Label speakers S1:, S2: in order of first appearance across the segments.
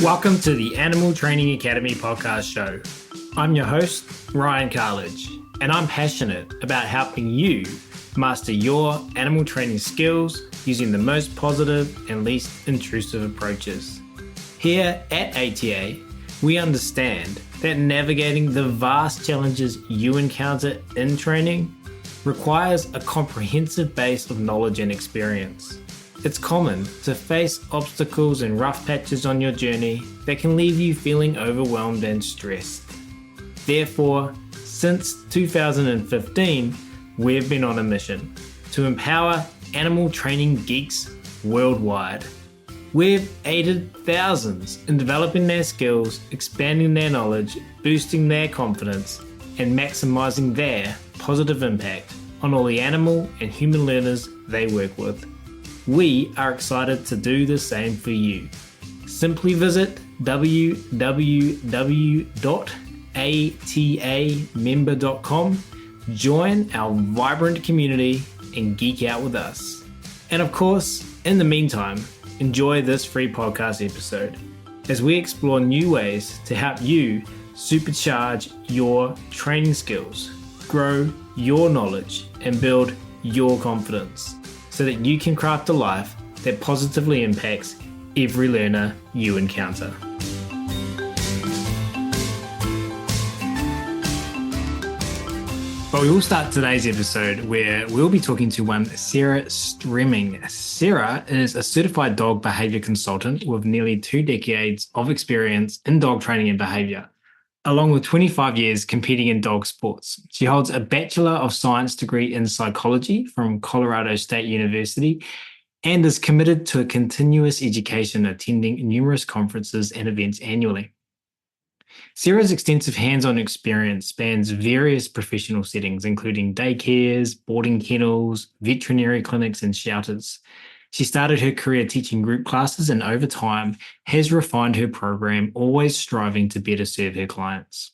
S1: Welcome to the Animal Training Academy podcast show. I'm your host, Ryan Cartlidge, and I'm passionate about helping you master your animal training skills using the most positive and least intrusive approaches. Here at ATA, we understand that navigating the vast challenges you encounter in training requires a comprehensive base of knowledge and experience. It's common to face obstacles and rough patches on your journey that can leave you feeling overwhelmed and stressed. Therefore, since 2015, we've been on a mission to empower animal training geeks worldwide. We've aided thousands in developing their skills, expanding their knowledge, boosting their confidence, and maximizing their positive impact on all the animal and human learners they work with. We are excited to do the same for you. Simply visit www.atamember.com, join our vibrant community, and geek out with us. And of course, in the meantime, enjoy this free podcast episode as we explore new ways to help you supercharge your training skills, grow your knowledge, and build your confidence, so that you can craft a life that positively impacts every learner you encounter. But we will start today's episode where we'll be talking to one Sarah Stremming. Sarah is a certified dog behavior consultant with nearly 2 decades of experience in dog training and behavior, along with 25 years competing in dog sports. She holds a Bachelor of Science degree in psychology from Colorado State University and is committed to a continuous education, attending numerous conferences and events annually. Sarah's extensive hands-on experience spans various professional settings, including daycares, boarding kennels, veterinary clinics, and shelters. She started her career teaching group classes and over time has refined her program, always striving to better serve her clients.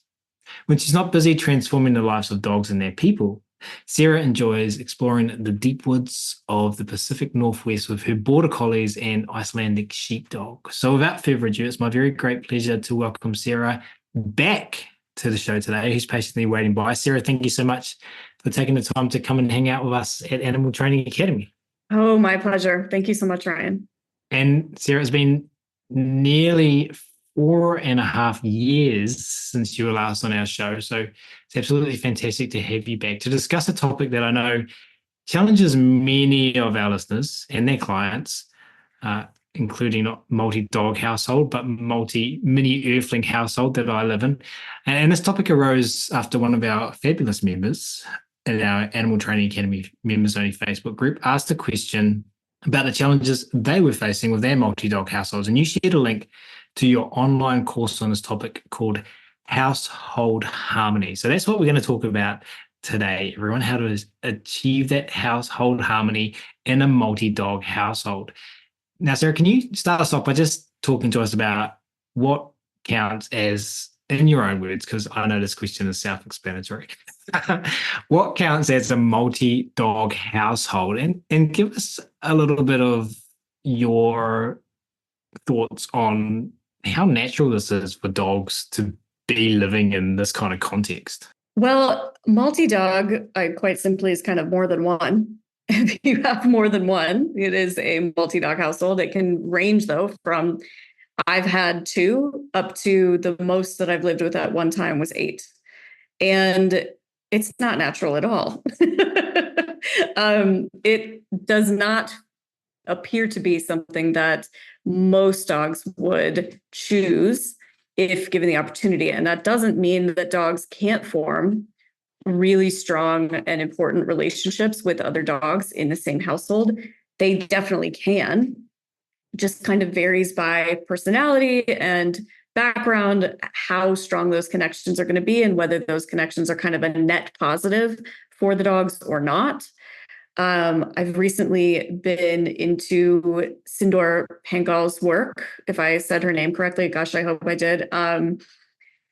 S1: When she's not busy transforming the lives of dogs and their people, Sarah enjoys exploring the deep woods of the Pacific Northwest with her border collies and Icelandic sheepdog. So without further ado, it's my very great pleasure to welcome Sarah back to the show today, who's patiently waiting by. Sarah, thank you so much for taking the time to come and hang out with us at Animal Training Academy.
S2: Oh, my pleasure. Thank you so much, Ryan.
S1: And Sarah, it's been nearly 4.5 years since you were last on our show. So it's absolutely fantastic to have you back to discuss a topic that I know challenges many of our listeners and their clients, including not multi-dog household, but multi-mini earthling household that I live in. And this topic arose after one of our fabulous members in our Animal Training Academy members only Facebook group asked a question about the challenges they were facing with their multi-dog households. And you shared a link to your online course on this topic called Household Harmony. So that's what we're going to talk about today, everyone, how to achieve that household harmony in a multi-dog household. Now, Sarah, can you start us off by just talking to us about what counts as, in your own words, because I know this question is self-explanatory, what counts as a multi-dog household? And give us a little bit of your thoughts on how natural this is for dogs to be living in this kind of context.
S2: Well, multi-dog, quite simply, is kind of more than one. If you have more than one, it is a multi-dog household. It can range, though, from I've had 2 up to the most that I've lived with at one time was 8. And it's not natural at all. It does not appear to be something that most dogs would choose if given the opportunity. And that doesn't mean that dogs can't form really strong and important relationships with other dogs in the same household. They definitely can. Just kind of varies by personality and background, how strong those connections are going to be, and whether those connections are kind of a net positive for the dogs or not. I've recently been into Sindor Pangal's work, if I said her name correctly. Gosh, I hope I did.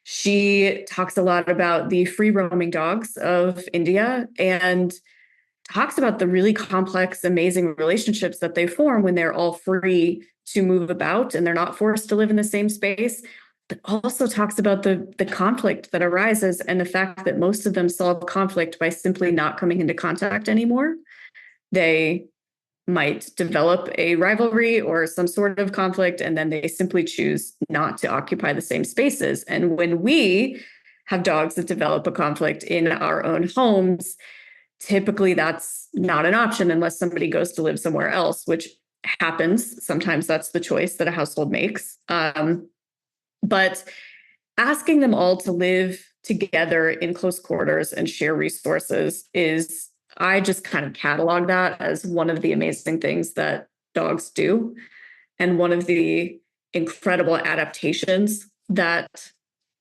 S2: She talks a lot about the free roaming dogs of India, and talks about the really complex, amazing relationships that they form when they're all free to move about and they're not forced to live in the same space, but also talks about the conflict that arises and the fact that most of them solve conflict by simply not coming into contact anymore. They might develop a rivalry or some sort of conflict, and then they simply choose not to occupy the same spaces. And when we have dogs that develop a conflict in our own homes, typically that's not an option unless somebody goes to live somewhere else, which happens. Sometimes that's the choice that a household makes. But asking them all to live together in close quarters and share resources is, I just kind of catalog that as one of the amazing things that dogs do and one of the incredible adaptations that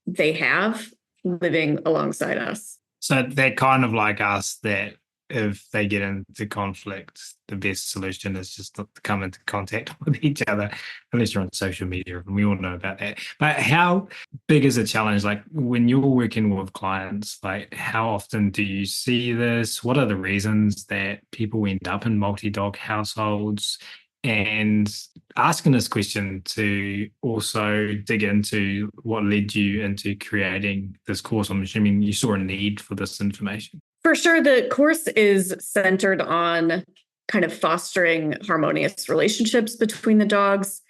S2: they have living alongside us.
S1: So they're kind of like us, that if they get into conflict, the best solution is just not to come into contact with each other, unless you're on social media, and we all know about that. But how big is a challenge? Like when you're working with clients, like how often do you see this? What are the reasons that people end up in multi-dog households? And asking this question to also dig into what led you into creating this course. I'm assuming you saw a need for this information.
S2: For sure, the course is centered on kind of fostering harmonious relationships between the dogs.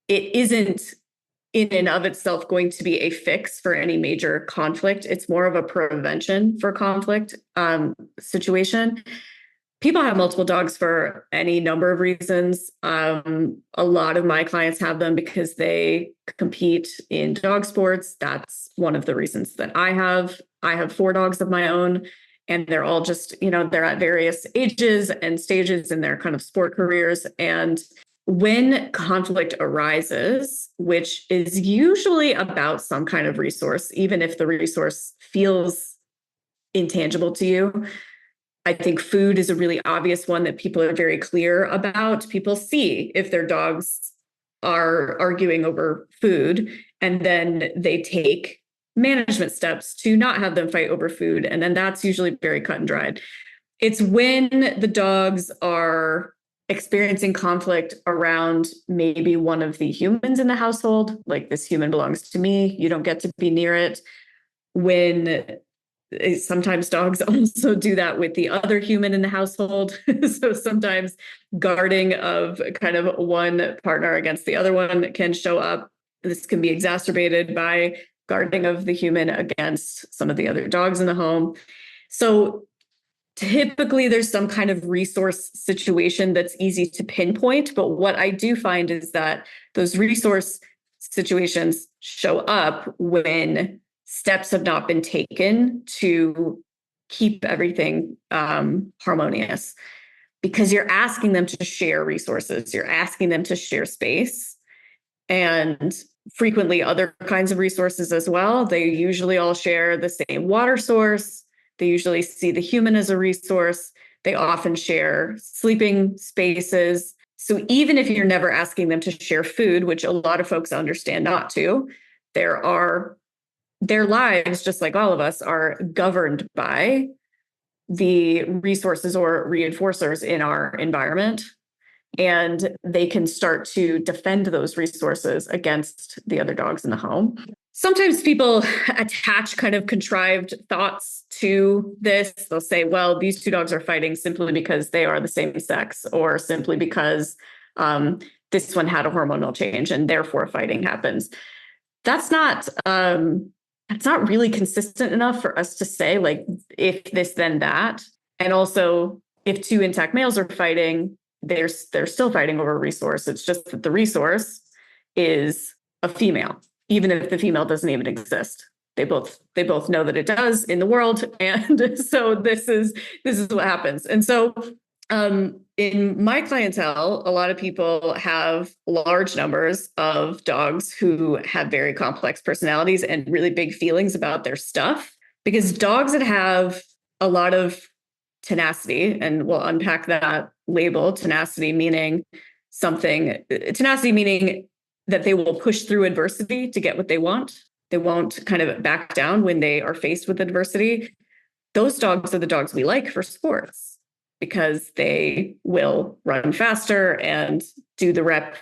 S2: It isn't in and of itself going to be a fix for any major conflict. It's more of a prevention for conflict situation. People have multiple dogs for any number of reasons. A lot of my clients have them because they compete in dog sports. That's one of the reasons that I have. I have 4 dogs of my own, and they're all just, they're at various ages and stages in their kind of sport careers. And when conflict arises, which is usually about some kind of resource, even if the resource feels intangible to you, I think food is a really obvious one that people are very clear about. People see if their dogs are arguing over food, and then they take management steps to not have them fight over food. And then that's usually very cut and dried. It's when the dogs are experiencing conflict around maybe one of the humans in the household, like this human belongs to me, you don't get to be near it. When sometimes dogs also do that with the other human in the household. So sometimes guarding of kind of one partner against the other one can show up. This can be exacerbated by guarding of the human against some of the other dogs in the home. So typically there's some kind of resource situation that's easy to pinpoint. But what I do find is that those resource situations show up when steps have not been taken to keep everything harmonious, because you're asking them to share resources, you're asking them to share space, and frequently other kinds of resources as well. They usually all share the same water source. They usually see the human as a resource. They often share sleeping spaces. So even if you're never asking them to share food, which a lot of folks understand not to, their lives, just like all of us, are governed by the resources or reinforcers in our environment. And they can start to defend those resources against the other dogs in the home. Sometimes people attach kind of contrived thoughts to this. They'll say, well, these 2 dogs are fighting simply because they are the same sex, or simply because this one had a hormonal change and therefore fighting happens. That's not really consistent enough for us to say, like, if this, then that. And also, if 2 intact males are fighting, they're still fighting over a resource. It's just that the resource is a female, even if the female doesn't even exist. They both know that it does in the world, and so this is what happens. And so in my clientele, a lot of people have large numbers of dogs who have very complex personalities and really big feelings about their stuff, because dogs that have a lot of tenacity, and we'll unpack that label, tenacity meaning that they will push through adversity to get what they want. They won't kind of back down when they are faced with adversity. Those dogs are the dogs we like for sports. because they will run faster and do the rep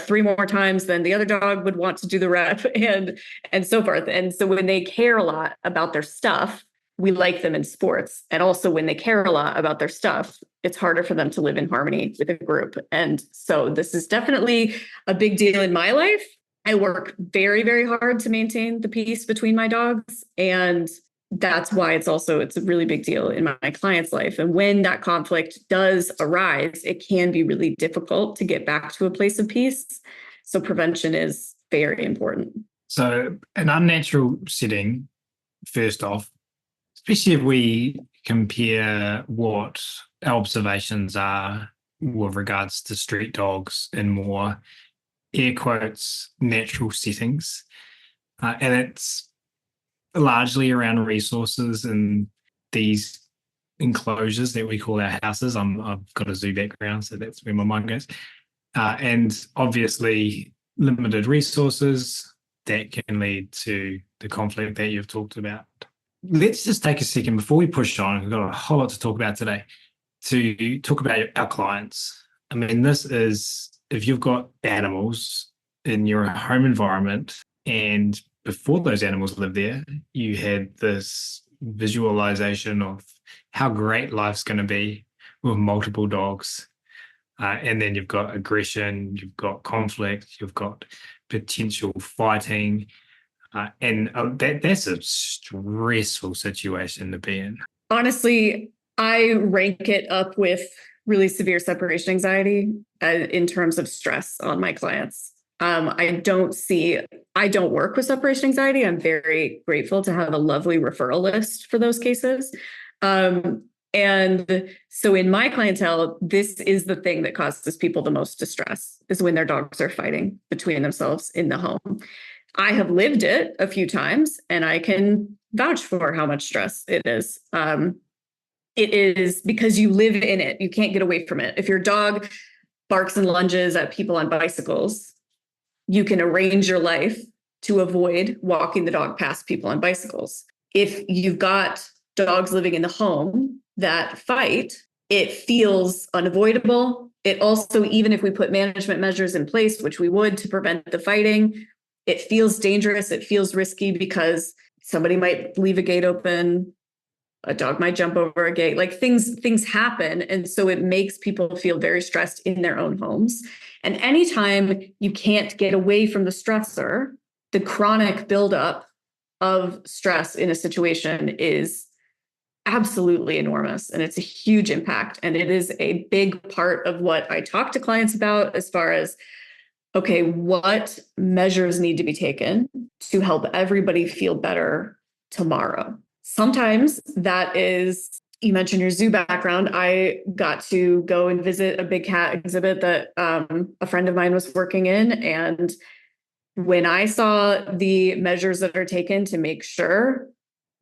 S2: 3 more times than the other dog would want to do the rep, and so forth. And so when they care a lot about their stuff, we like them in sports. And also when they care a lot about their stuff, it's harder for them to live in harmony with a group. And so this is definitely a big deal in my life. I work very, very hard to maintain the peace between my dogs. And that's why it's a really big deal in my client's life. And when that conflict does arise, it can be really difficult to get back to a place of peace. So prevention is very important.
S1: So an unnatural setting, first off, especially if we compare what our observations are with regards to street dogs in more air quotes natural settings, and it's largely around resources and these enclosures that we call our houses. I've got a zoo background, so that's where my mind goes. And obviously limited resources that can lead to the conflict that you've talked about. Let's just take a second before we push on. We've got a whole lot to talk about today, to talk about our clients. I mean, this is, if you've got animals in your home environment and before those animals lived there, you had this visualization of how great life's going to be with multiple dogs. And then you've got aggression, you've got conflict, you've got potential fighting. And that's a stressful situation to be in.
S2: Honestly, I rank it up with really severe separation anxiety in terms of stress on my clients. I don't work with separation anxiety. I'm very grateful to have a lovely referral list for those cases. And so in my clientele, this is the thing that causes people the most distress, is when their dogs are fighting between themselves in the home. I have lived it a few times, and I can vouch for how much stress it is. It is because you live in it. You can't get away from it. If your dog barks and lunges at people on bicycles, you can arrange your life to avoid walking the dog past people on bicycles. If you've got dogs living in the home that fight, it feels unavoidable. It also, even if we put management measures in place, which we would to prevent the fighting, it feels dangerous. It feels risky because somebody might leave a gate open. A dog might jump over a gate, like things happen. And so it makes people feel very stressed in their own homes. And anytime you can't get away from the stressor, the chronic buildup of stress in a situation is absolutely enormous. And it's a huge impact. And it is a big part of what I talk to clients about as far as, okay, what measures need to be taken to help everybody feel better tomorrow? Sometimes that is, you mentioned your zoo background. I got to go and visit a big cat exhibit that a friend of mine was working in. And when I saw the measures that are taken to make sure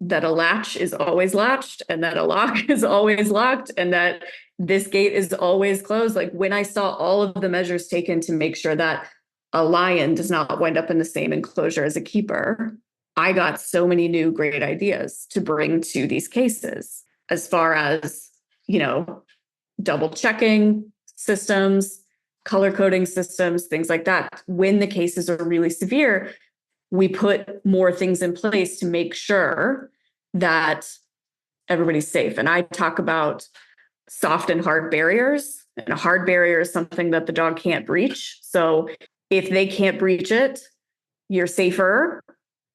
S2: that a latch is always latched and that a lock is always locked and that this gate is always closed, like when I saw all of the measures taken to make sure that a lion does not wind up in the same enclosure as a keeper, I got so many new great ideas to bring to these cases, as far as, double checking systems, color coding systems, things like that. When the cases are really severe, we put more things in place to make sure that everybody's safe. And I talk about soft and hard barriers. And a hard barrier is something that the dog can't breach. So if they can't breach it, you're safer.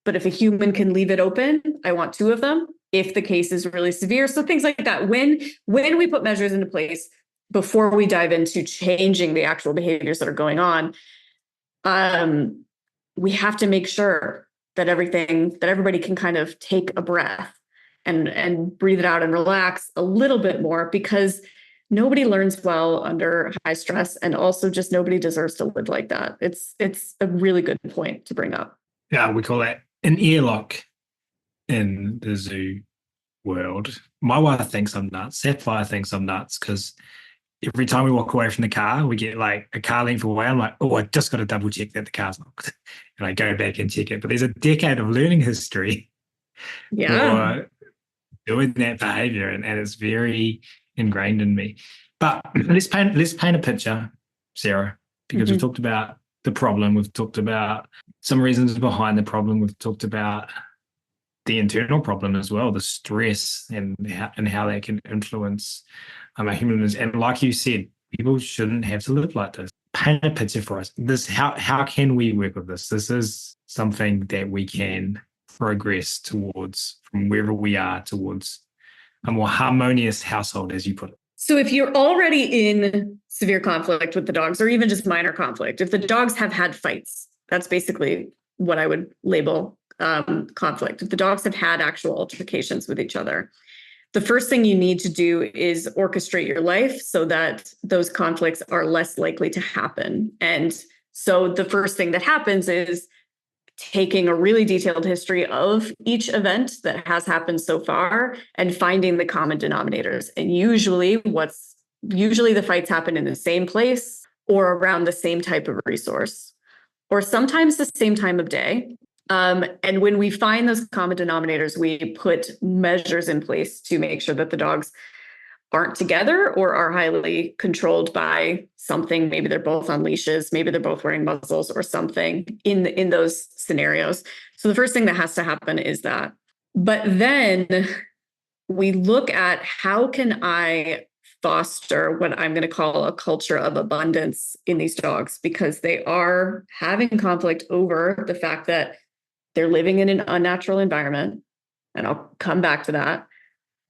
S2: But if a human can leave it open, I want 2 of them if the case is really severe. So things like that. When we put measures into place before we dive into changing the actual behaviors that are going on, we have to make sure that everybody can kind of take a breath and breathe it out and relax a little bit more, because nobody learns well under high stress, and also just nobody deserves to live like that. It's a really good point to bring up.
S1: Yeah, we call that an earlock in the zoo world. My wife thinks I'm nuts. Sapphire thinks I'm nuts because every time we walk away from the car, we get like a car length away. I'm like, oh, I just got to double check that the car's locked. And I go back and check it. But there's a decade of learning history for doing that behavior. And it's very ingrained in me. But let's paint a picture, Sarah, because we've talked about the problem, we've talked about some reasons behind the problem, we've talked about the internal problem as well, the stress and how that can influence our humanness. And like you said, people shouldn't have to live like this. Paint a picture for us. How can we work with this? This is something that we can progress towards from wherever we are towards a more harmonious household, as you put it.
S2: So if you're already in severe conflict with the dogs, or even just minor conflict, if the dogs have had fights, that's basically what I would label conflict. If the dogs have had actual altercations with each other, the first thing you need to do is orchestrate your life so that those conflicts are less likely to happen. And so the first thing that happens is taking a really detailed history of each event that has happened so far and finding the common denominators. And usually the fights happen in the same place or around the same type of resource, or sometimes the same time of day. And when we find those common denominators, we put measures in place to make sure that the dogs aren't together or are highly controlled by something. Maybe they're both on leashes, maybe they're both wearing muzzles or something in those scenarios. So the first thing that has to happen is that. But then we look at how can I foster what I'm going to call a culture of abundance in these dogs, because they are having conflict over the fact that they're living in an unnatural environment. And I'll come back to that.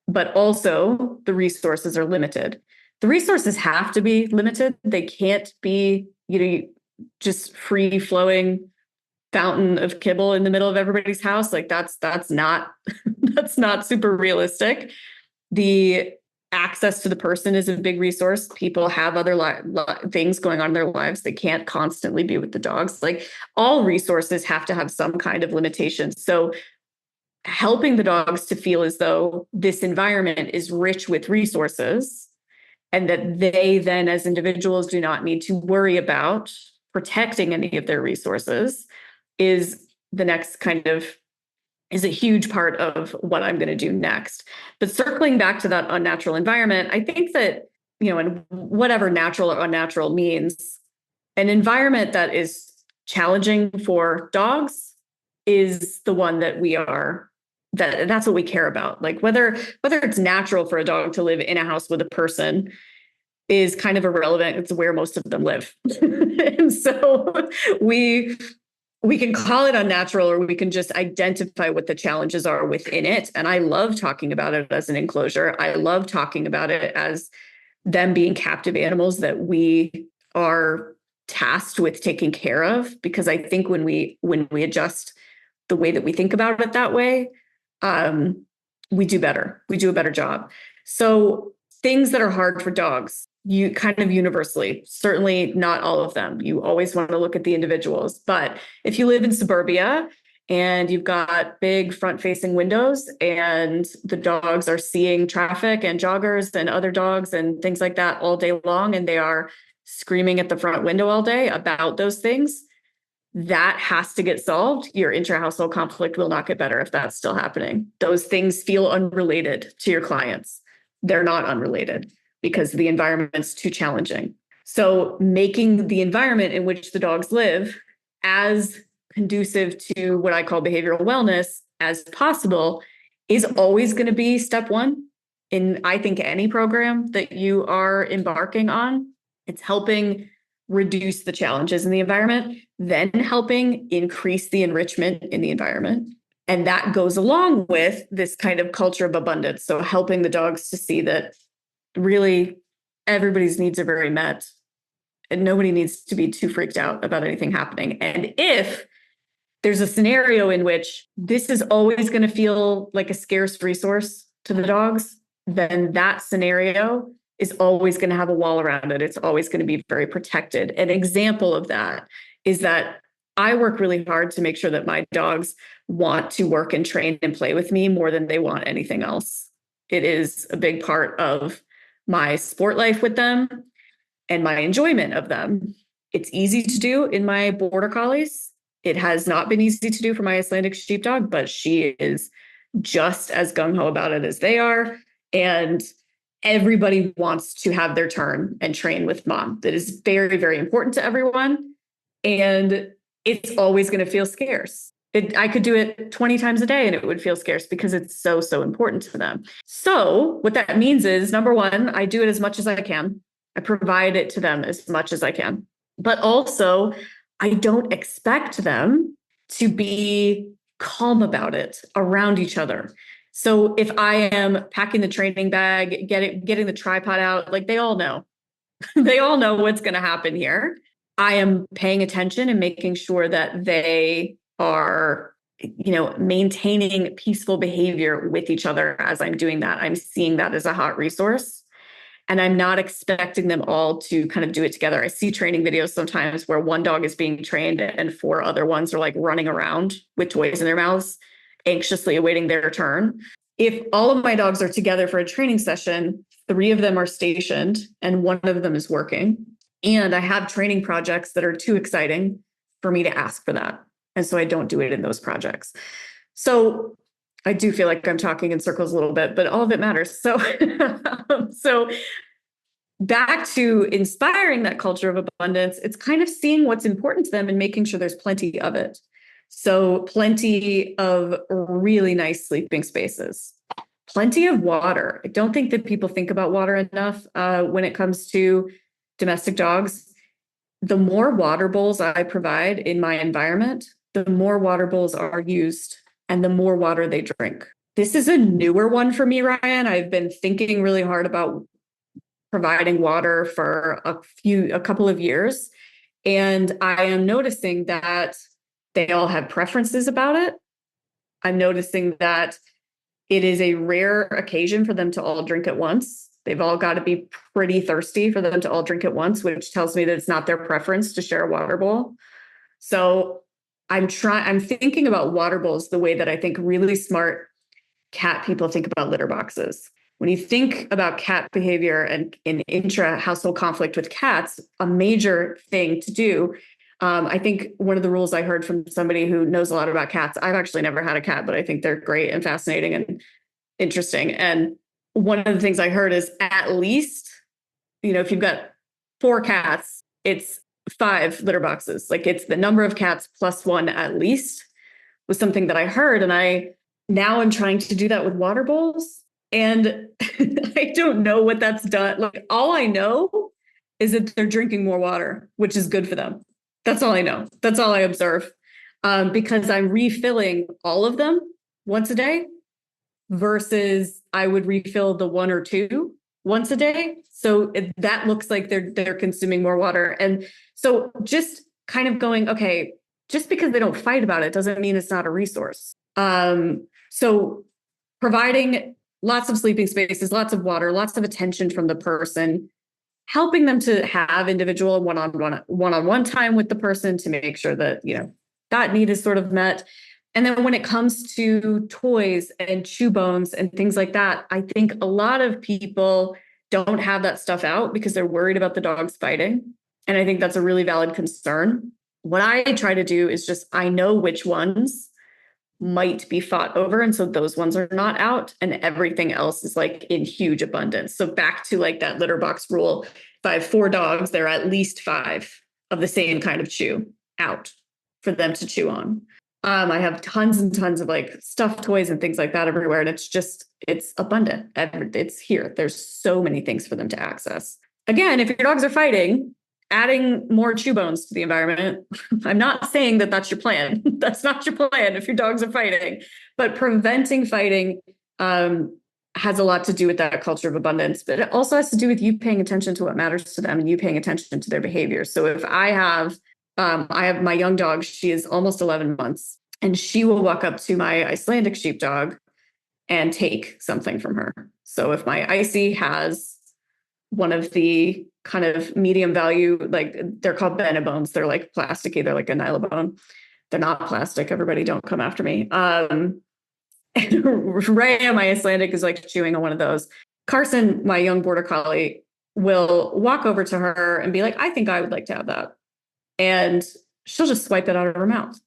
S2: But also the resources are limited. The resources have to be limited. They can't be, just free flowing fountain of kibble in the middle of everybody's house. Like that's not, that's not super realistic. The access to the person is a big resource. People have other things going on in their lives. They can't constantly be with the dogs. Like all resources have to have some kind of limitation. So helping the dogs to feel as though this environment is rich with resources and that they then as individuals do not need to worry about protecting any of their resources is a huge part of what I'm going to do next. But circling back to that unnatural environment, I think that, and whatever natural or unnatural means, an environment that is challenging for dogs is the one that that's what we care about. Like whether it's natural for a dog to live in a house with a person is kind of irrelevant. It's where most of them live. And so we can call it unnatural, or we can just identify what the challenges are within it. And I love talking about it as an enclosure. I love talking about it as them being captive animals that we are tasked with taking care of, because I think when we adjust the way that we think about it that way, we do better. We do a better job. So things that are hard for dogs, you kind of universally, certainly not all of them. You always want to look at the individuals. But if you live in suburbia and you've got big front-facing windows and the dogs are seeing traffic and joggers and other dogs and things like that all day long, and they are screaming at the front window all day about those things, that has to get solved. Your intra-household conflict will not get better if that's still happening. Those things feel unrelated to your clients. They're not unrelated because the environment's too challenging. So making the environment in which the dogs live as conducive to what I call behavioral wellness as possible is always going to be step one in, I think, any program that you are embarking on. It's helping reduce the challenges in the environment, then helping increase the enrichment in the environment. And that goes along with this kind of culture of abundance. So helping the dogs to see that really everybody's needs are very met and nobody needs to be too freaked out about anything happening. And if there's a scenario in which this is always going to feel like a scarce resource to the dogs, then that scenario is always going to have a wall around it. It's always going to be very protected. An example of that is that I work really hard to make sure that my dogs want to work and train and play with me more than they want anything else. It is a big part of my sport life with them and my enjoyment of them. It's easy to do in my border collies. It has not been easy to do for my Icelandic sheepdog, but she is just as gung-ho about it as they are. And everybody wants to have their turn and train with mom. That is very, very important to everyone. And it's always going to feel scarce. I could do it 20 times a day and it would feel scarce because it's so, so important to them. So what that means is, number one, I do it as much as I can. I provide it to them as much as I can. But also, I don't expect them to be calm about it around each other. So if I am packing the training bag, getting the tripod out, like they all know, they all know what's going to happen here. I am paying attention and making sure that they are, maintaining peaceful behavior with each other as I'm doing that. I'm seeing that as a hot resource. And I'm not expecting them all to kind of do it together. I see training videos sometimes where one dog is being trained and 4 other ones are like running around with toys in their mouths, anxiously awaiting their turn. If all of my dogs are together for a training session, 3 of them are stationed and 1 of them is working. And I have training projects that are too exciting for me to ask for that. And so I don't do it in those projects. So I do feel like I'm talking in circles a little bit, but all of it matters. So, so back to inspiring that culture of abundance, it's kind of seeing what's important to them and making sure there's plenty of it. So plenty of really nice sleeping spaces, plenty of water. I don't think that people think about water enough when it comes to domestic dogs. The more water bowls I provide in my environment, the more water bowls are used and the more water they drink. This is a newer one for me, Ryan. I've been thinking really hard about providing water for a couple of years. And I am noticing that they all have preferences about it. I'm noticing that it is a rare occasion for them to all drink at once. They've all got to be pretty thirsty for them to all drink at once, which tells me that it's not their preference to share a water bowl. So I'm thinking about water bowls the way that I think really smart cat people think about litter boxes. When you think about cat behavior and in intra-household conflict with cats, a major thing to do, I think one of the rules I heard from somebody who knows a lot about cats, I've actually never had a cat, but I think they're great and fascinating and interesting. And one of the things I heard is at least, if you've got 4 cats, it's 5 litter boxes. Like it's the number of cats plus 1 at least was something that I heard. And now I'm trying to do that with water bowls. And I don't know what that's done. Like all I know is that they're drinking more water, which is good for them. That's all I know. That's all I observe. Because I'm refilling all of them once a day versus I would refill the 1 or 2 once a day. So that looks like they're consuming more water. And so just kind of going, okay, just because they don't fight about it doesn't mean it's not a resource. So providing lots of sleeping spaces, lots of water, lots of attention from the person, helping them to have individual one-on-one time with the person to make sure that, that need is sort of met. And then when it comes to toys and chew bones and things like that, I think a lot of people don't have that stuff out because they're worried about the dogs fighting. And I think that's a really valid concern. What I try to do is I know which ones might be fought over. And so those ones are not out and everything else is like in huge abundance. So back to like that litter box rule, if I have 4 dogs, there are at least 5 of the same kind of chew out for them to chew on. I have tons and tons of like stuffed toys and things like that everywhere. And it's abundant. It's here. There's so many things for them to access. Again, if your dogs are fighting, adding more chew bones to the environment. I'm not saying that that's your plan. That's not your plan if your dogs are fighting, but preventing fighting has a lot to do with that culture of abundance, but it also has to do with you paying attention to what matters to them and you paying attention to their behavior. So if I have my young dog, she is almost 11 months, and she will walk up to my Icelandic sheepdog and take something from her. So if my Icy has one of the kind of medium value, like they're called Benebones. They're like plasticky. They're like a nylabone. They're not plastic. Everybody don't come after me. Rhea, my Icelandic, is like chewing on one of those. Carson, my young border collie, will walk over to her and be like, I think I would like to have that. And she'll just swipe it out of her mouth.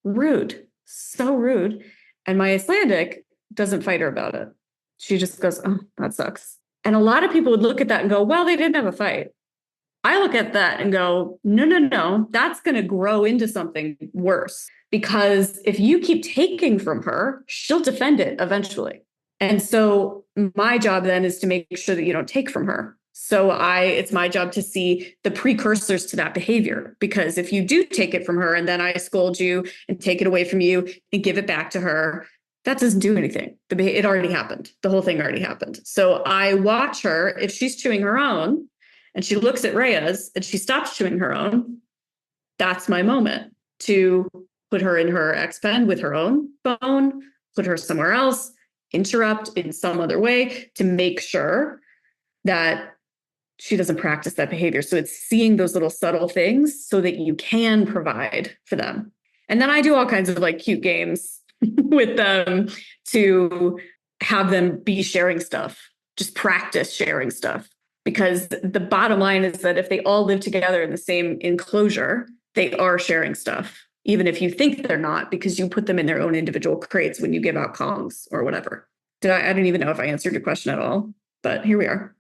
S2: Rude. So rude. And my Icelandic doesn't fight her about it. She just goes, oh, that sucks. And a lot of people would look at that and go, well, they didn't have a fight. I look at that and go, no, no, no, that's going to grow into something worse. Because if you keep taking from her, she'll defend it eventually. And so my job then is to make sure that you don't take from her. So it's my job to see the precursors to that behavior, because if you do take it from her and then I scold you and take it away from you and give it back to her, that doesn't do anything. It already happened. The whole thing already happened. So I watch her. If she's chewing her own and she looks at Rhea's and she stops chewing her own, that's my moment to put her in her X-pen with her own bone, put her somewhere else, interrupt in some other way to make sure that she doesn't practice that behavior. So it's seeing those little subtle things so that you can provide for them. And then I do all kinds of like cute games with them to have them be sharing stuff, just practice sharing stuff. Because the bottom line is that if they all live together in the same enclosure, they are sharing stuff, even if you think they're not, because you put them in their own individual crates when you give out Kongs or whatever. I don't even know if I answered your question at all, but here we are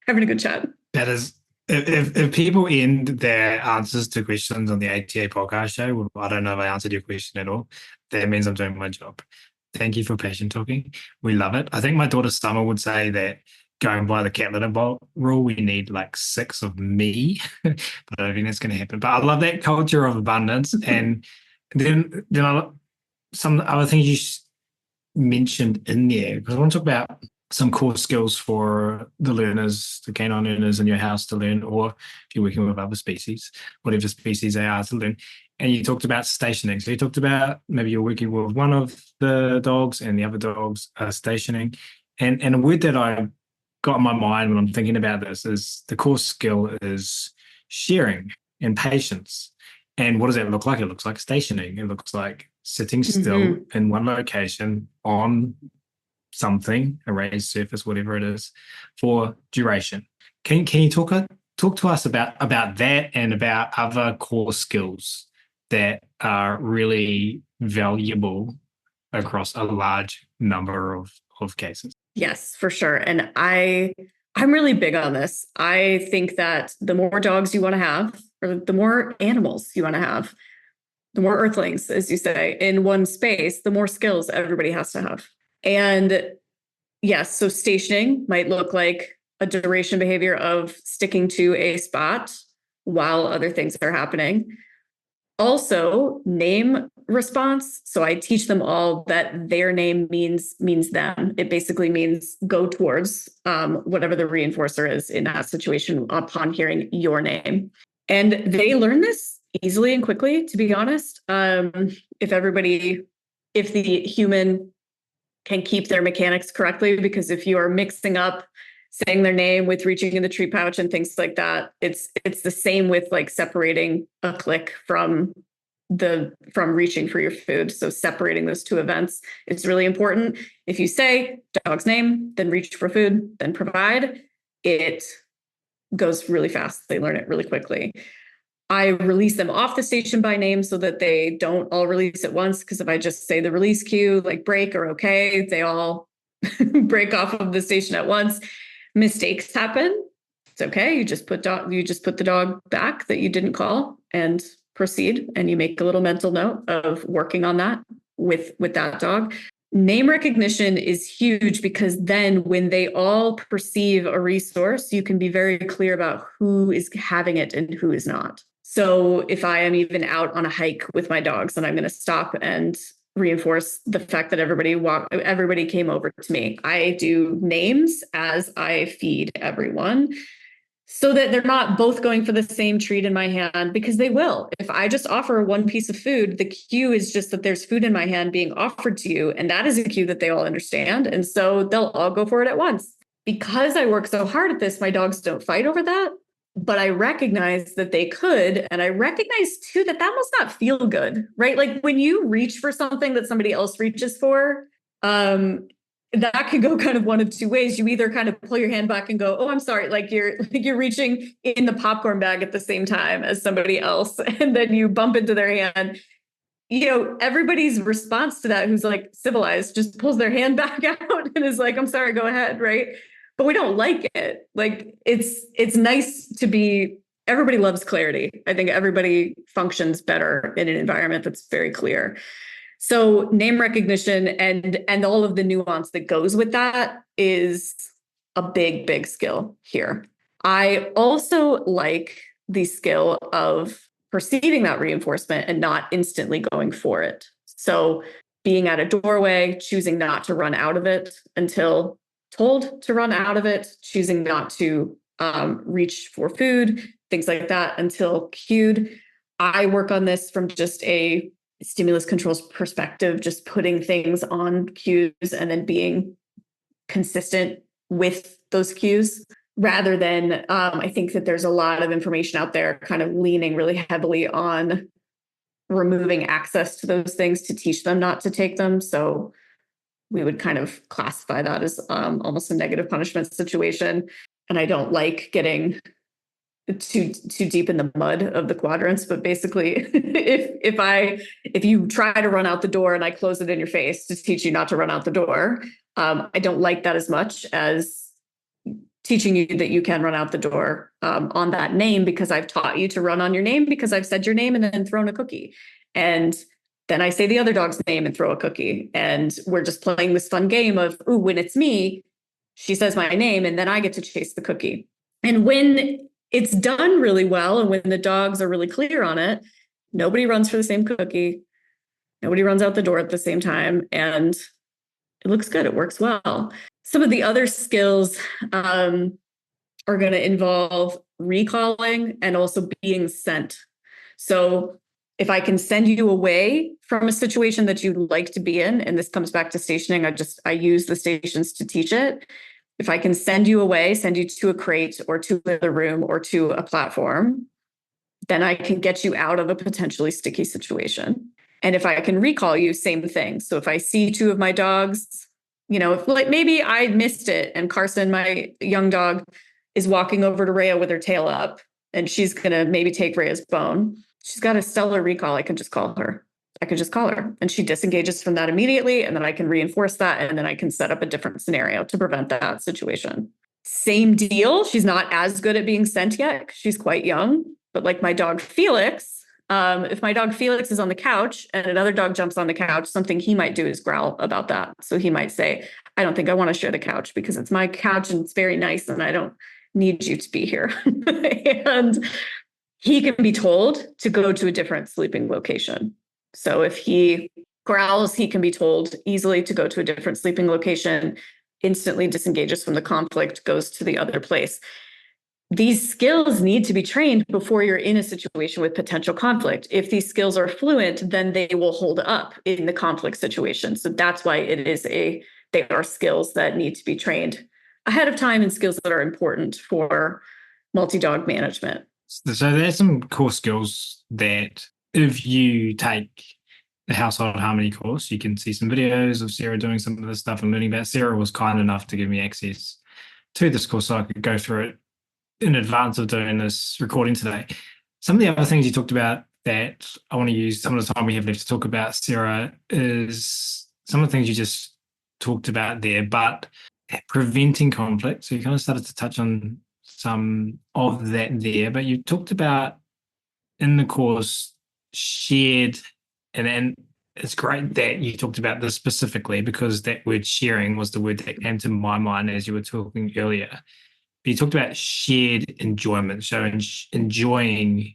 S2: having a good chat.
S1: That is, if people end their answers to questions on the ATA podcast show, well, I don't know if I answered your question at all, that means I'm doing my job. Thank you for patient talking. We love it. I think my daughter Summer would say that going by the cat litter rule, we need like 6 of me, but I don't think that's going to happen. But I love that culture of abundance. And then some other things you mentioned in there, because I want to talk about some core skills for the learners, the canine learners in your house to learn, or if you're working with other species, whatever species they are to learn. And you talked about stationing. So you talked about maybe you're working with one of the dogs and the other dogs are stationing. And a word that I got in my mind when I'm thinking about this is the core skill is sharing and patience. And what does that look like? It looks like stationing. It looks like sitting still in one location on something, a raised surface, whatever it is, for duration. Can you talk to us about that and about other core skills that are really valuable across a large number of cases?
S2: Yes, for sure. And I'm really big on this. I think that the more dogs you want to have, or the more animals you want to have, the more earthlings, as you say, in one space, the more skills everybody has to have. And yes, so stationing might look like a duration behavior of sticking to a spot while other things are happening. Also, name response. So I teach them all that their name means them. It basically means go towards whatever the reinforcer is in that situation upon hearing your name. And they learn this easily and quickly, to be honest. If the human can keep their mechanics correctly, because if you are mixing up saying their name with reaching in the treat pouch and things like that, it's the same with like separating a click from reaching for your food. So separating those two events is really important. If you say dog's name, then reach for food, then provide, it goes really fast. They learn it really quickly. I release them off the station by name so that they don't all release at once. Because if I just say the release cue, like break or okay, they all break off of the station at once. Mistakes happen. It's okay. You just put the dog back that you didn't call and proceed. And you make a little mental note of working on that with that dog. Name recognition is huge, because then when they all perceive a resource, you can be very clear about who is having it and who is not. So if I am even out on a hike with my dogs and I'm going to stop and reinforce the fact that everybody came over to me, I do names as I feed everyone, so that they're not both going for the same treat in my hand, because they will. If I just offer one piece of food, the cue is just that there's food in my hand being offered to you. And that is a cue that they all understand. And so they'll all go for it at once. Because I work so hard at this, my dogs don't fight over that. But I recognize that they could. And I recognize too that must not feel good, right? Like when you reach for something that somebody else reaches for, that could go kind of one of two ways. You either kind of pull your hand back and go, oh, I'm sorry. Like you're reaching in the popcorn bag at the same time as somebody else. And then you bump into their hand. Everybody's response to that, who's like civilized, just pulls their hand back out and is like, I'm sorry, go ahead. Right. but we don't like it. Like it's nice to be, everybody loves clarity. I think everybody functions better in an environment that's very clear. So name recognition and all of the nuance that goes with that is a big, big skill here. I also like the skill of perceiving that reinforcement and not instantly going for it. So being at a doorway, choosing not to run out of it until told to run out of it, choosing not to reach for food, things like that until cued. I work on this from just a stimulus controls perspective, just putting things on cues and then being consistent with those cues rather than I think that there's a lot of information out there kind of leaning really heavily on removing access to those things to teach them not to take them. So we would kind of classify that as almost a negative punishment situation. And I don't like getting too deep in the mud of the quadrants, but basically if you try to run out the door and I close it in your face to teach you not to run out the door, I don't like that as much as teaching you that you can run out the door on that name because I've taught you to run on your name because I've said your name and then thrown a cookie. And then I say the other dog's name and throw a cookie. And we're just playing this fun game of, ooh, when it's me, she says my name and then I get to chase the cookie. And when it's done really well and when the dogs are really clear on it, nobody runs for the same cookie. Nobody runs out the door at the same time. And it looks good. It works well. Some of the other skills are going to involve recalling and also being sent. So if I can send you away from a situation that you'd like to be in, and this comes back to stationing, I use the stations to teach it. If I can send you away, send you to a crate or to the room or to a platform, then I can get you out of a potentially sticky situation. And if I can recall you, same thing. So if I see two of my dogs, if like maybe I missed it and Carson, my young dog, is walking over to Rhea with her tail up and she's going to maybe take Rhea's bone. She's got a stellar recall. I can just call her. And she disengages from that immediately. And then I can reinforce that. And then I can set up a different scenario to prevent that situation. Same deal. She's not as good at being sent yet. She's quite young. But like my dog Felix, if my dog Felix is on the couch and another dog jumps on the couch, something he might do is growl about that. So he might say, I don't think I want to share the couch because it's my couch and it's very nice and I don't need you to be here. And he can be told to go to a different sleeping location. So if he growls, he can be told easily to go to a different sleeping location, instantly disengages from the conflict, goes to the other place. These skills need to be trained before you're in a situation with potential conflict. If these skills are fluent, then they will hold up in the conflict situation. So that's why they are skills that need to be trained ahead of time and skills that are important for multi-dog management.
S1: So there's some core skills that if you take the household harmony course, you can see some videos of Sarah doing some of this stuff and learning about. Sarah was kind enough to give me access to this course so I could go through it in advance of doing this recording today. Some of the other things you talked about that I want to use some of the time we have left to talk about, Sarah, is some of the things you just talked about there, but preventing conflict. So you kind of started to touch on some of that there, but you talked about in the course shared, and it's great that you talked about this specifically because that word sharing was the word that came to my mind as you were talking earlier. But you talked about shared enjoyment, so enjoying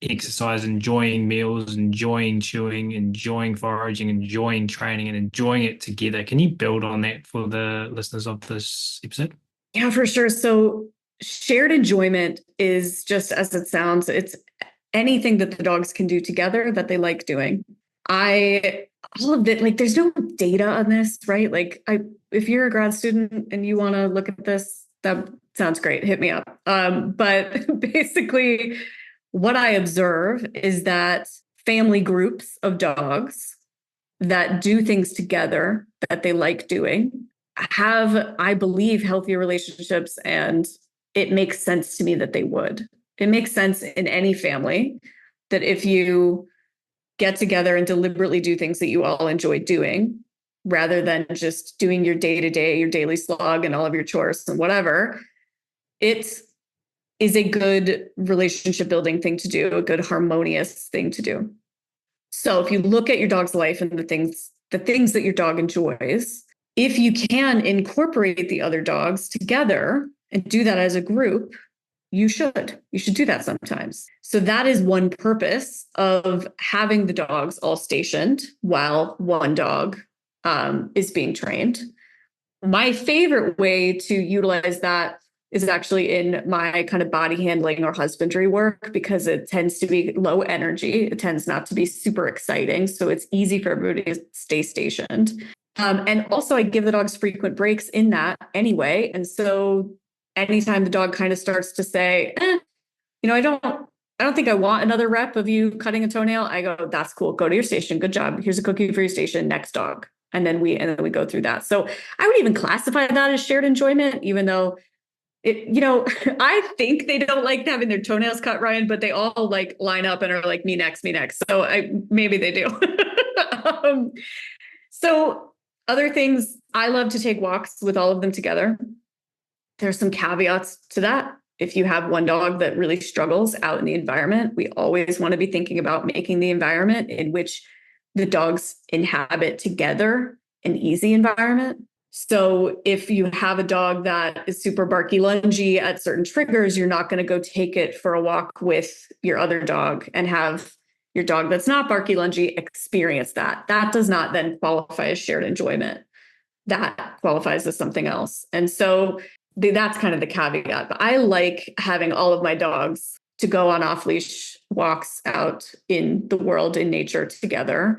S1: exercise, enjoying meals, enjoying chewing, enjoying foraging, enjoying training, and enjoying it together. Can you build on that for the listeners of this episode?
S2: Yeah, for sure. So shared enjoyment is just as it sounds. It's anything that the dogs can do together that they like doing. All of it, like there's no data on this, right? Like if you're a grad student and you want to look at this, that sounds great. Hit me up. But basically what I observe is that family groups of dogs that do things together that they like doing have, I believe, healthier relationships. And it makes sense to me that they would. It makes sense in any family that if you get together and deliberately do things that you all enjoy doing, rather than just doing your day-to-day, your daily slog and all of your chores and whatever, it is a good relationship building thing to do, a good harmonious thing to do. So if you look at your dog's life and the things that your dog enjoys, if you can incorporate the other dogs together and do that as a group, you should do that sometimes. So that is one purpose of having the dogs all stationed while one dog is being trained. My favorite way to utilize that is actually in my kind of body handling or husbandry work, because it tends to be low energy. It tends not to be super exciting. So it's easy for everybody to stay stationed. And also I give the dogs frequent breaks in that anyway. And so anytime the dog kind of starts to say, I don't think I want another rep of you cutting a toenail, I go, that's cool. Go to your station. Good job. Here's a cookie for your station. Next dog. And then we go through that. So I would even classify that as shared enjoyment, even though I think they don't like having their toenails cut, Ryan, but they all like line up and are like, me next. So maybe they do. So other things, I love to take walks with all of them together. There's some caveats to that. If you have one dog that really struggles out in the environment, we always want to be thinking about making the environment in which the dogs inhabit together an easy environment. So if you have a dog that is super barky, lungy at certain triggers, you're not going to go take it for a walk with your other dog and have your dog that's not barky, lungy experience that. That does not then qualify as shared enjoyment. That qualifies as something else. And so that's kind of the caveat. But I like having all of my dogs to go on off-leash walks out in the world, in nature together.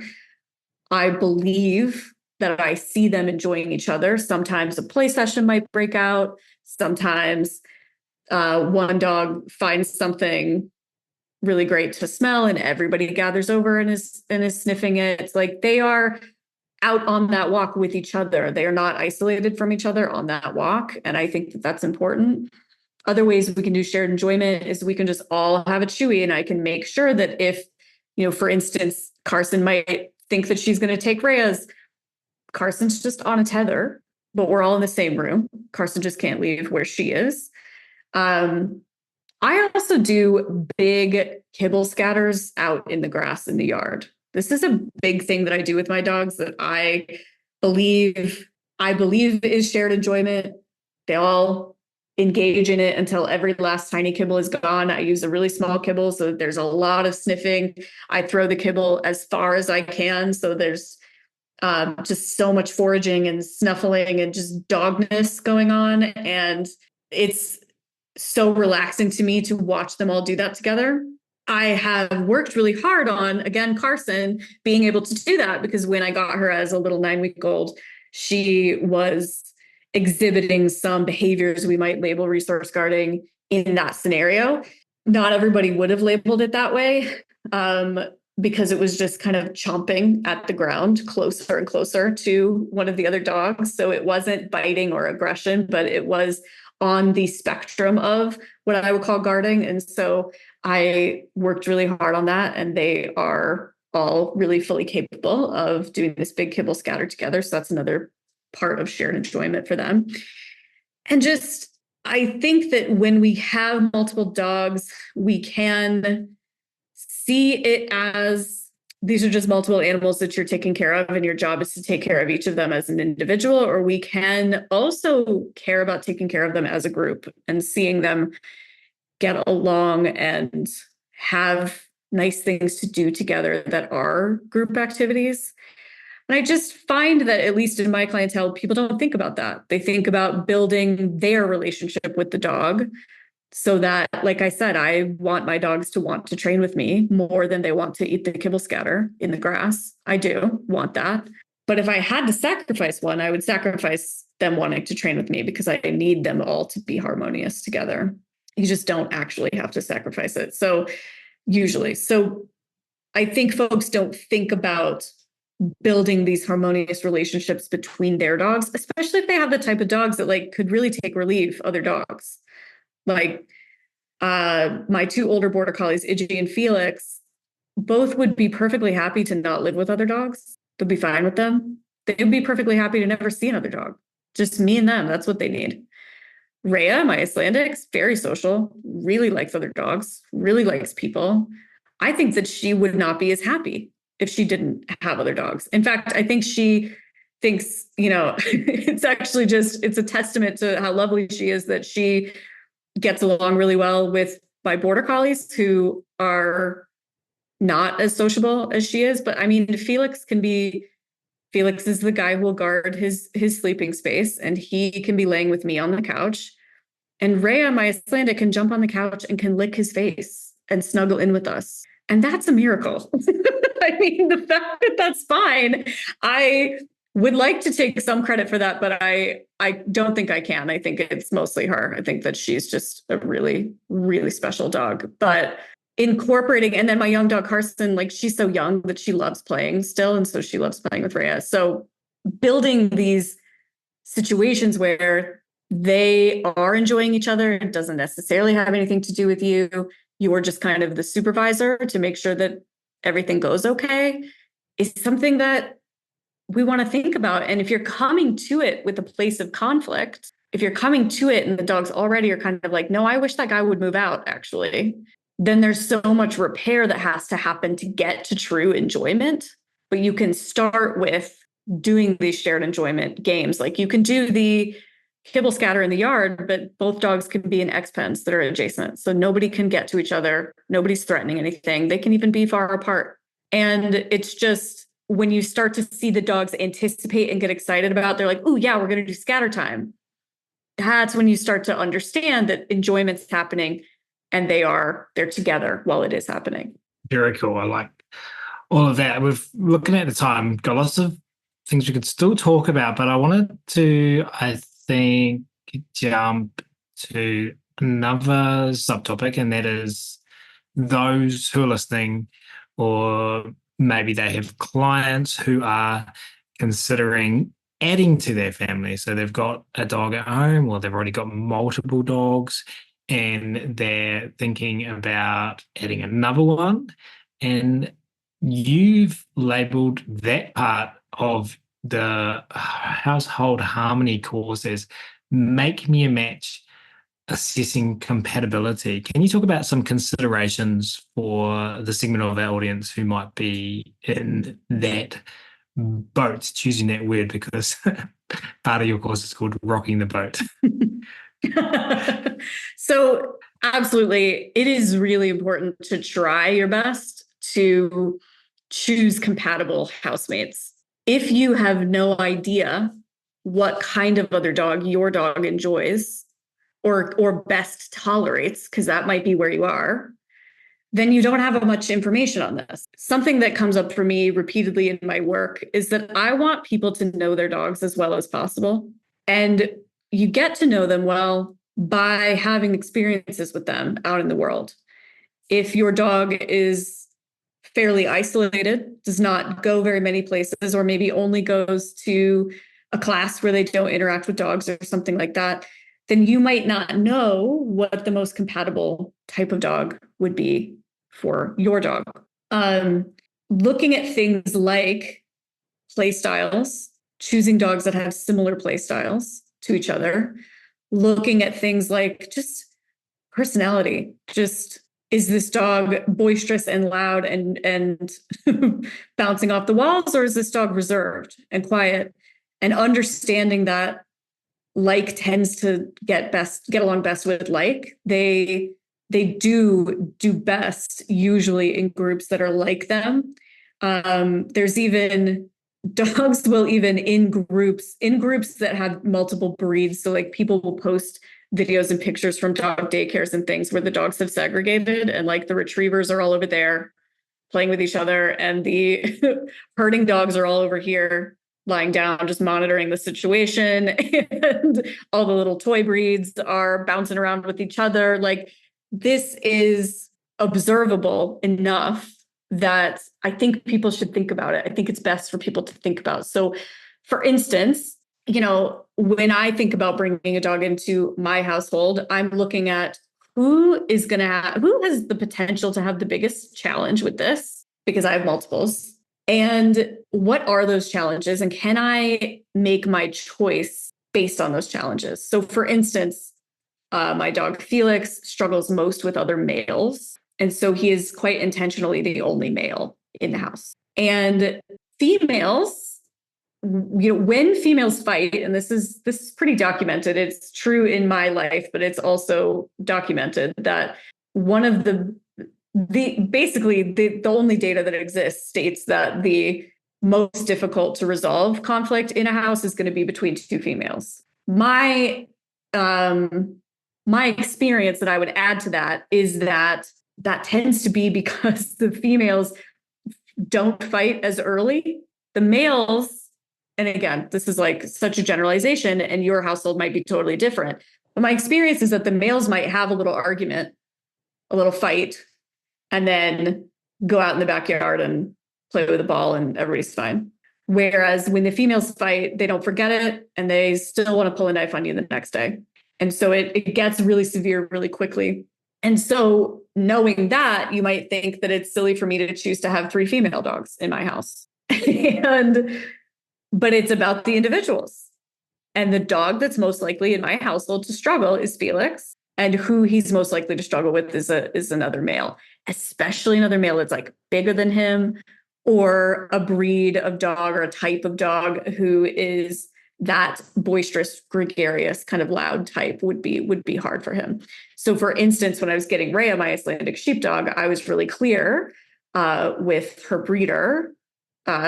S2: I believe that I see them enjoying each other. Sometimes a play session might break out. Sometimes one dog finds something really great to smell and everybody gathers over and is sniffing it. It's like they are out on that walk with each other. They are not isolated from each other on that walk. And I think that that's important. Other ways we can do shared enjoyment is we can just all have a chewy, and I can make sure that if, for instance, Carson might think that she's going to take Rhea's, Carson's just on a tether, but we're all in the same room. Carson just can't leave where she is. I also do big kibble scatters out in the grass in the yard. This is a big thing that I do with my dogs that I believe is shared enjoyment. They all engage in it until every last tiny kibble is gone. I use a really small kibble, so there's a lot of sniffing. I throw the kibble as far as I can, so there's just so much foraging and snuffling and just dogness going on. And it's so relaxing to me to watch them all do that together. I have worked really hard on, again, Carson being able to do that, because when I got her as a little 9-week-old, she was exhibiting some behaviors we might label resource guarding in that scenario. Not everybody would have labeled it that way, because it was just kind of chomping at the ground closer and closer to one of the other dogs. So it wasn't biting or aggression, but it was on the spectrum of what I would call guarding. And so I worked really hard on that, and they are all really fully capable of doing this big kibble scatter together. So that's another part of shared enjoyment for them. And just, I think that when we have multiple dogs, we can see it as these are just multiple animals that you're taking care of, and your job is to take care of each of them as an individual, or we can also care about taking care of them as a group and seeing them get along and have nice things to do together that are group activities. And I just find that, at least in my clientele, people don't think about that. They think about building their relationship with the dog, so that, like I said, I want my dogs to want to train with me more than they want to eat the kibble scatter in the grass. I do want that. But if I had to sacrifice one, I would sacrifice them wanting to train with me, because I need them all to be harmonious together. You just don't actually have to sacrifice it. So usually, I think folks don't think about building these harmonious relationships between their dogs, especially if they have the type of dogs that could really take or leave other dogs. Like my 2 older border collies, Iggy and Felix, both would be perfectly happy to not live with other dogs. They'd be fine with them. They would be perfectly happy to never see another dog. Just me and them. That's what they need. Rhea, my Icelandic, very social, really likes other dogs, really likes people. I think that she would not be as happy if she didn't have other dogs. In fact, I think she thinks, it's actually it's a testament to how lovely she is that she gets along really well with my border collies who are not as sociable as she is. But I mean, Felix is the guy who will guard his sleeping space, and he can be laying with me on the couch. And Rhea, my Icelandic, can jump on the couch and can lick his face and snuggle in with us. And that's a miracle. I mean, the fact that that's fine, I would like to take some credit for that, but I don't think I can. I think it's mostly her. I think that she's just a really, really special dog. But incorporating, and then my young dog Carson, like, she's so young that she loves playing still, and so she loves playing with Rhea. So building these situations where they are enjoying each other, it doesn't necessarily have anything to do with you. You're just kind of the supervisor to make sure that everything goes okay, is something that we want to think about. And if you're coming to it with a place of conflict, if you're coming to it and the dogs already are kind of like, no, I wish that guy would move out, actually, then there's so much repair that has to happen to get to true enjoyment. But you can start with doing these shared enjoyment games. Like, you can do the kibble scatter in the yard, but both dogs can be in X pens that are adjacent. So nobody can get to each other. Nobody's threatening anything. They can even be far apart. And it's just, when you start to see the dogs anticipate and get excited about, they're like, oh yeah, we're going to do scatter time. That's when you start to understand that enjoyment's happening and they're together while it is happening.
S1: Very cool. I like all of that. We're looking at the time, got lots of things we could still talk about, but I wanted to, I think, jump to another subtopic, and that is those who are listening, or maybe they have clients who are considering adding to their family. So they've got a dog at home, or they've already got multiple dogs, and they're thinking about adding another one. And you've labeled that part of the household harmony course as Make Me a Match, assessing compatibility. Can you talk about some considerations for the segment of our audience who might be in that boat, choosing that word because part of your course is called Rocking the Boat?
S2: So absolutely, it is really important to try your best to choose compatible housemates. If you have no idea what kind of other dog your dog enjoys or best tolerates, because that might be where you are, then you don't have much information on this. Something that comes up for me repeatedly in my work is that I want people to know their dogs as well as possible. And you get to know them well by having experiences with them out in the world. If your dog is fairly isolated, does not go very many places, or maybe only goes to a class where they don't interact with dogs or something like that, then you might not know what the most compatible type of dog would be for your dog. Looking at things like play styles, choosing dogs that have similar play styles to each other, looking at things like just personality, just, is this dog boisterous and loud and bouncing off the walls, or is this dog reserved and quiet? And understanding that like tends to get along best with like. They do best usually in groups that are like them. There's even dogs will even in groups that have multiple breeds. So like people will post videos and pictures from dog daycares and things where the dogs have segregated, and like the retrievers are all over there playing with each other, and the herding dogs are all over here lying down, just monitoring the situation. And all the little toy breeds are bouncing around with each other. Like, this is observable enough that I think people should think about it. I think it's best for people to think about. So for instance, when I think about bringing a dog into my household, I'm looking at who has the potential to have the biggest challenge with this, because I have multiples. And what are those challenges? And can I make my choice based on those challenges? So for instance, my dog Felix struggles most with other males. And so he is quite intentionally the only male in the house. And females, when females fight, and this is pretty documented, it's true in my life, but it's also documented that one of the only data that exists states that the most difficult to resolve conflict in a house is going to be between two females. My experience that I would add to that is that tends to be because the females don't fight as early. The males, and again, this is like such a generalization, and your household might be totally different. But my experience is that the males might have a little argument, a little fight, and then go out in the backyard and play with a ball and everybody's fine. Whereas when the females fight, they don't forget it and they still want to pull a knife on you the next day. And so it gets really severe really quickly. And so knowing that, you might think that it's silly for me to choose to have 3 female dogs in my house. But it's about the individuals. And the dog that's most likely in my household to struggle is Felix. And who he's most likely to struggle with is another male, especially another male that's like bigger than him, or a breed of dog or a type of dog who is that boisterous, gregarious, kind of loud type would be hard for him. So for instance, when I was getting Rhea, my Icelandic sheepdog, I was really clear with her breeder,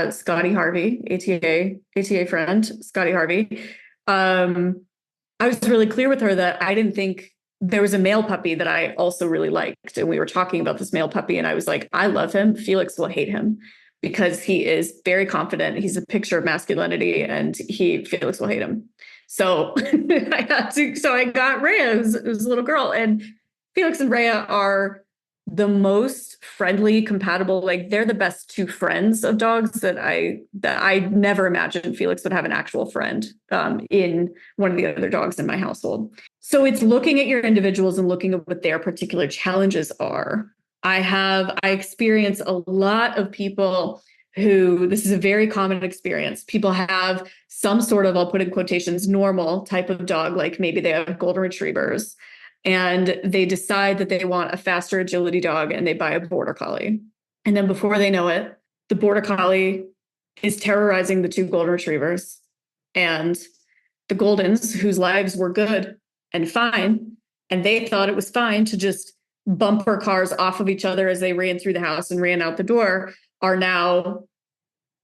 S2: Scotty Harvey, ATA friend, Scotty Harvey. I was really clear with her that I didn't think there was a male puppy that I also really liked. And we were talking about this male puppy and I was like, I love him. Felix will hate him because he is very confident. He's a picture of masculinity and Felix will hate him. So I got Rhea, who's a little girl, and Felix and Rhea are the most friendly, compatible, like they're the best 2 friends of dogs that I never imagined Felix would have an actual friend in one of the other dogs in my household. So it's looking at your individuals and looking at what their particular challenges are. I experience a lot of people who, this is a very common experience. People have some sort of, I'll put in quotations, normal type of dog, like maybe they have golden retrievers, and they decide that they want a faster agility dog and they buy a border collie. And then before they know it, the border collie is terrorizing the 2 golden retrievers, and the Goldens, whose lives were good and fine, and they thought it was fine to just bumper cars off of each other as they ran through the house and ran out the door, are now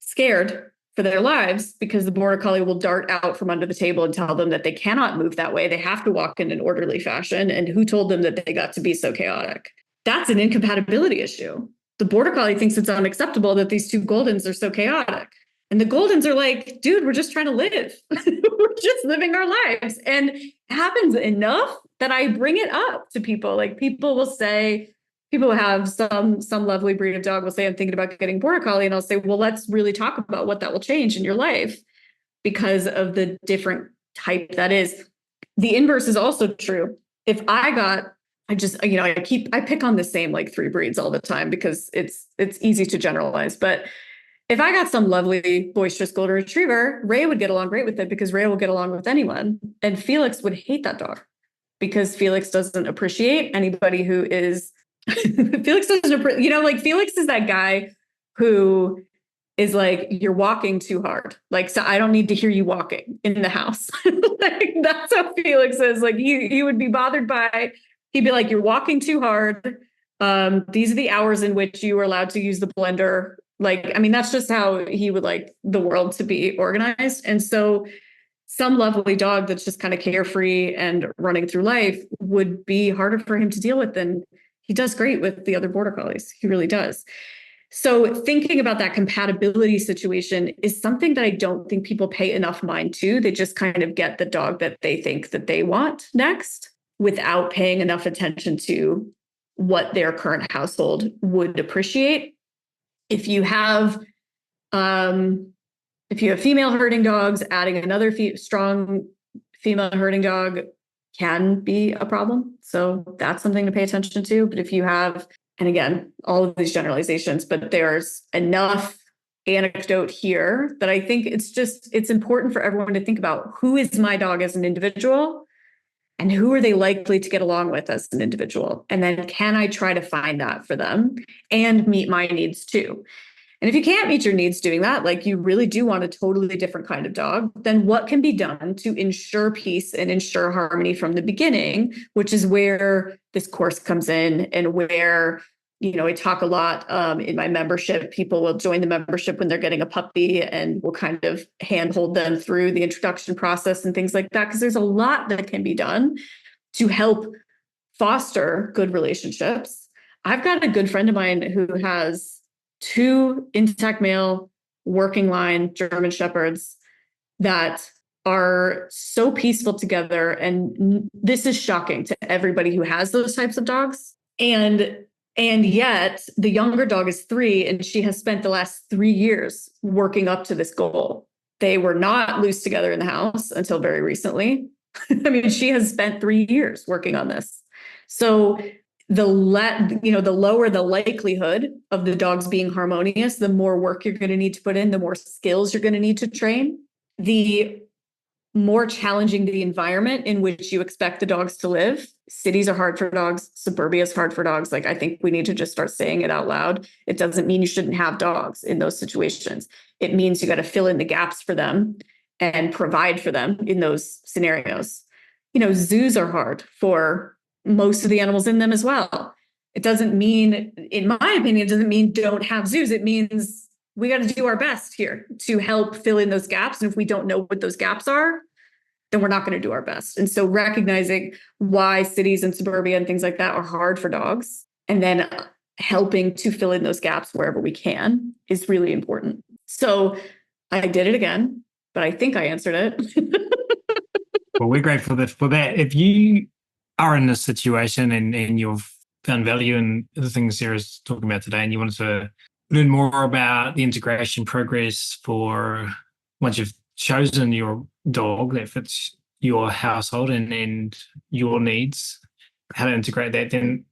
S2: scared for their lives because the border collie will dart out from under the table and tell them that they cannot move that way. They have to walk in an orderly fashion. And who told them that they got to be so chaotic? That's an incompatibility issue. The border collie thinks it's unacceptable that these 2 Goldens are so chaotic. And the Goldens are like, dude, we're just trying to live. We're just living our lives. And it happens enough that I bring it up to people. Like people will say, people who have some lovely breed of dog will say, I'm thinking about getting border collie. And I'll say, well, let's really talk about what that will change in your life because of the different type that is. The inverse is also true. If I pick on the same like 3 breeds all the time because it's easy to generalize. But if I got some lovely boisterous golden retriever, Ray would get along great with it because Ray will get along with anyone. And Felix would hate that dog because Felix doesn't appreciate anybody who is Felix doesn't, like Felix is that guy who is like, you're walking too hard. Like, so I don't need to hear you walking in the house. Like, that's how Felix is. Like he would be bothered by, he'd be like, you're walking too hard. These are the hours in which you are allowed to use the blender. Like, I mean, that's just how he would like the world to be organized. And so some lovely dog that's just kind of carefree and running through life would be harder for him to deal with than he does great with the other border collies. He really does. So thinking about that compatibility situation is something that I don't think people pay enough mind to. They just kind of get the dog that they think that they want next without paying enough attention to what their current household would appreciate. If you have female herding dogs, adding another strong female herding dog can be a problem. So that's something to pay attention to. But if you have, and again, all of these generalizations, but there's enough anecdote here that I think it's important for everyone to think about: who is my dog as an individual, and who are they likely to get along with as an individual? And then can I try to find that for them and meet my needs too? And if you can't meet your needs doing that, like you really do want a totally different kind of dog, then what can be done to ensure peace and ensure harmony from the beginning, which is where this course comes in, and where, I talk a lot in my membership. People will join the membership when they're getting a puppy, and we'll kind of handhold them through the introduction process and things like that, because there's a lot that can be done to help foster good relationships. I've got a good friend of mine who has 2 intact male working line German Shepherds that are so peaceful together. And this is shocking to everybody who has those types of dogs. And yet the younger dog is 3, and she has spent the last 3 years working up to this goal. They were not loose together in the house until very recently. I mean, she has spent 3 years working on this. So the lower the likelihood of the dogs being harmonious, the more work you're going to need to put in, the more skills you're going to need to train, the more challenging the environment in which you expect the dogs to live. Cities are hard for dogs. Suburbia is hard for dogs. Like, I think we need to just start saying it out loud. It doesn't mean you shouldn't have dogs in those situations. It means you got to fill in the gaps for them and provide for them in those scenarios. Zoos are hard for most of the animals in them as well. It doesn't mean, in my opinion, it doesn't mean don't have zoos. It means we got to do our best here to help fill in those gaps. And if we don't know what those gaps are, then we're not going to do our best. And so recognizing why cities and suburbia and things like that are hard for dogs, and then helping to fill in those gaps wherever we can, is really important. So I did it again, but I think I answered it.
S1: Well, we're grateful for that. If you are in this situation and you've found value in the things Sarah's talking about today, and you wanted to learn more about the integration progress for once you've chosen your dog that fits your household and your needs, how to integrate that, then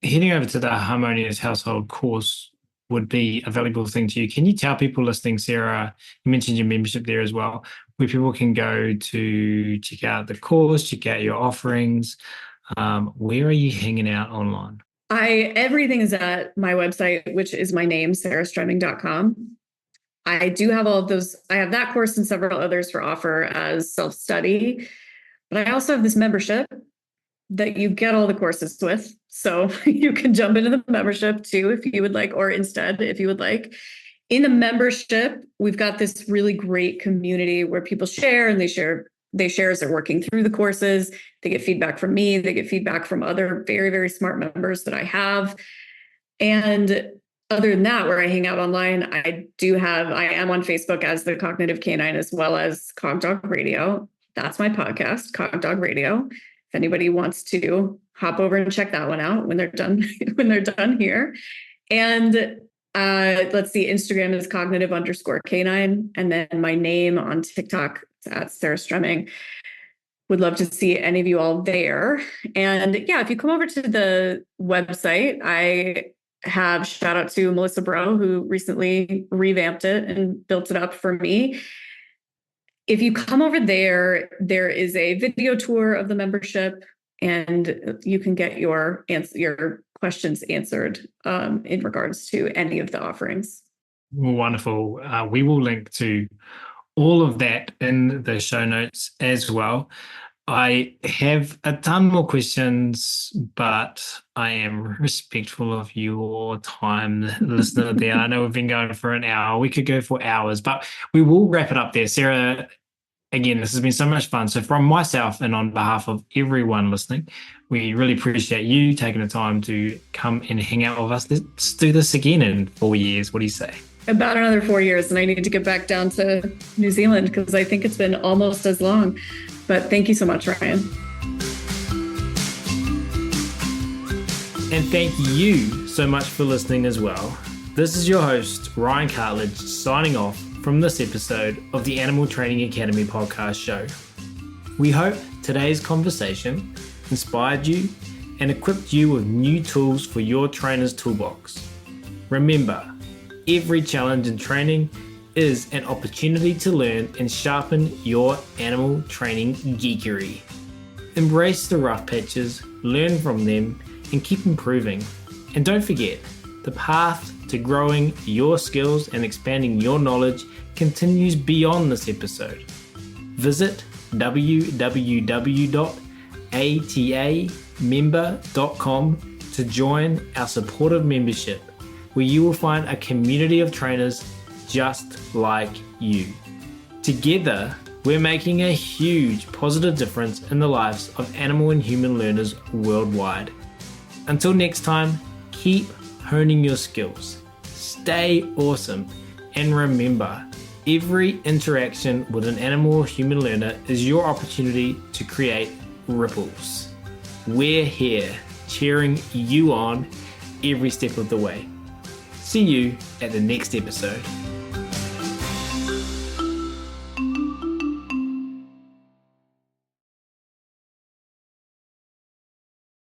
S1: heading over to the Harmonious Household course would be a valuable thing to you. Can you tell people listening, Sarah, you mentioned your membership there as well, where people can go to check out the course, check out your offerings? Where are you hanging out online?
S2: Everything is at my website, which is my name, sarahstremming.com. I do have all of those. I have that course and several others for offer as self-study, but I also have this membership that you get all the courses with. So you can jump into the membership too, if you would like, or instead, if you would like. In the membership, we've got this really great community where people share, and they share as they're working through the courses. They get feedback from me. They get feedback from other very, very smart members that I have. And other than that, where I hang out online, I am on Facebook as the Cognitive Canine, as well as Cog Dog Radio. That's my podcast, Cog Dog Radio. If anybody wants to hop over and check that one out when they're done, here. And let's see, Instagram is cognitive_canine. And then my name on TikTok is at Sarah Stremming. Would love to see any of you all there. And yeah, if you come over to the website, I have shout out to Melissa Bro, who recently revamped it and built it up for me. If you come over there, there is a video tour of the membership, and you can get your questions answered in regards to any of the offerings.
S1: Wonderful. We will link to all of that in the show notes as well. I have a ton more questions, but I am respectful of your time, listener there. I know we've been going for an hour. We could go for hours, but we will wrap it up there. Sarah, again, this has been so much fun. So from myself and on behalf of everyone listening, we really appreciate you taking the time to come and hang out with us. Let's do this again in 4 years. What do you say?
S2: About another 4 years, and I need to get back down to New Zealand because I think it's been almost as long. But thank you so much, Ryan.
S1: And thank you so much for listening as well. This is your host, Ryan Cartlidge, signing off from this episode of the Animal Training Academy podcast show. We hope today's conversation inspired you and equipped you with new tools for your trainer's toolbox. Remember, every challenge and training is an opportunity to learn and sharpen your animal training geekery. Embrace the rough patches, learn from them, and keep improving. And don't forget, the path to growing your skills and expanding your knowledge continues beyond this episode. Visit www.atamember.com to join our supportive membership, where you will find a community of trainers just like you. Together, we're making a huge positive difference in the lives of animal and human learners worldwide. Until next time, keep honing your skills, stay awesome, and remember, every interaction with an animal or human learner is your opportunity to create ripples. We're here, cheering you on every step of the way. See you at the next episode.